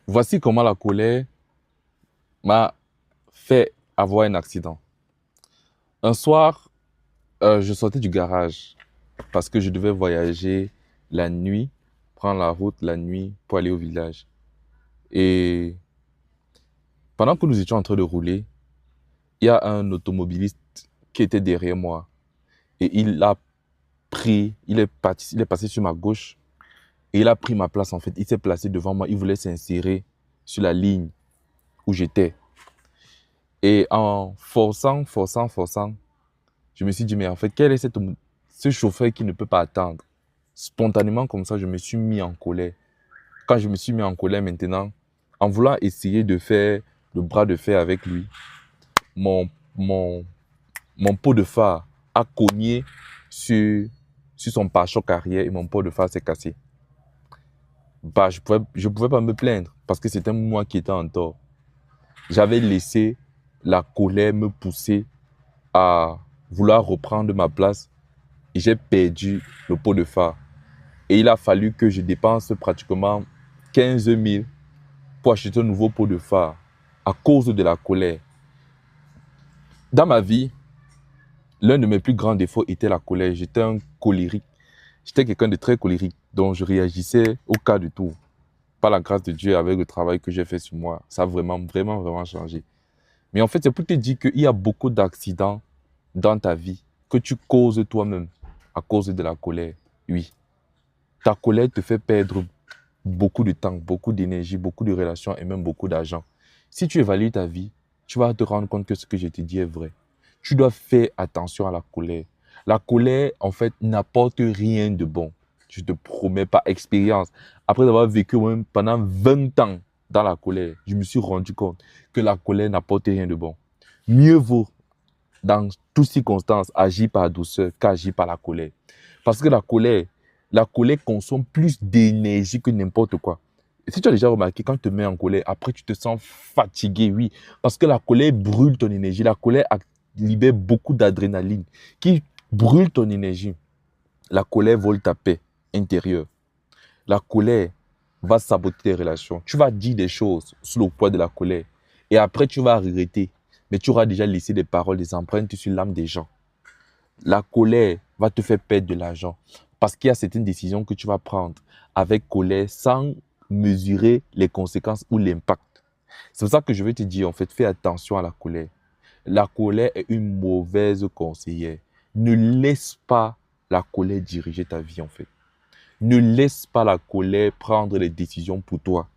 Voici comment la colère m'a fait avoir un accident. Un soir, je sortais du garage parce que je devais voyager la nuit, prendre la route la nuit pour aller au village. Et pendant que nous étions en train de rouler, il y a un automobiliste qui était derrière moi. Et il est passé sur ma gauche et il a pris ma place en fait. Il s'est placé devant moi, il voulait s'insérer sur la ligne où j'étais. Et en forçant, je me suis dit, mais en fait, quel est ce chauffeur qui ne peut pas attendre? Spontanément, comme ça, je me suis mis en colère. Quand je me suis mis en colère maintenant, en voulant essayer de faire le bras de fer avec lui, mon, mon, mon pot de phare a cogné sur son pare-choc arrière et mon pot de phare s'est cassé. Bah, je pouvais pas me plaindre parce que c'était moi qui étais en tort. J'avais laissé la colère me pousser à vouloir reprendre ma place et j'ai perdu le pot de phare. Et il a fallu que je dépense pratiquement 15 000 pour acheter un nouveau pot de phare à cause de la colère. Dans ma vie, l'un de mes plus grands défauts était la colère. J'étais un colérique. J'étais quelqu'un de très colérique, dont je réagissais au cas de tout. Par la grâce de Dieu, avec le travail que j'ai fait sur moi, ça a vraiment changé. Mais en fait, c'est pour te dire qu'il y a beaucoup d'accidents dans ta vie que tu causes toi-même à cause de la colère. Oui, ta colère te fait perdre beaucoup de temps, beaucoup d'énergie, beaucoup de relations et même beaucoup d'argent. Si tu évalues ta vie, tu vas te rendre compte que ce que je te dis est vrai. Tu dois faire attention à la colère. La colère, en fait, n'apporte rien de bon. Je te promets par expérience. Après avoir vécu même pendant 20 ans dans la colère, je me suis rendu compte que la colère n'apporte rien de bon. Mieux vaut, dans toutes circonstances, agir par douceur qu'agir par la colère. Parce que la colère consomme plus d'énergie que n'importe quoi. Et si tu as déjà remarqué, quand tu te mets en colère, après tu te sens fatigué, oui. Parce que la colère brûle ton énergie. La colère libère beaucoup d'adrénaline qui brûle ton énergie. La colère vole ta paix intérieure. La colère va saboter tes relations. Tu vas dire des choses sous le poids de la colère. Et après, tu vas regretter. Mais tu auras déjà laissé des paroles, des empreintes sur l'âme des gens. La colère va te faire perdre de l'argent. Parce qu'il y a certaines décisions que tu vas prendre avec colère sans mesurer les conséquences ou l'impact. C'est pour ça que je vais te dire, en fait, fais attention à la colère. La colère est une mauvaise conseillère. Ne laisse pas la colère diriger ta vie, en fait. Ne laisse pas la colère prendre les décisions pour toi.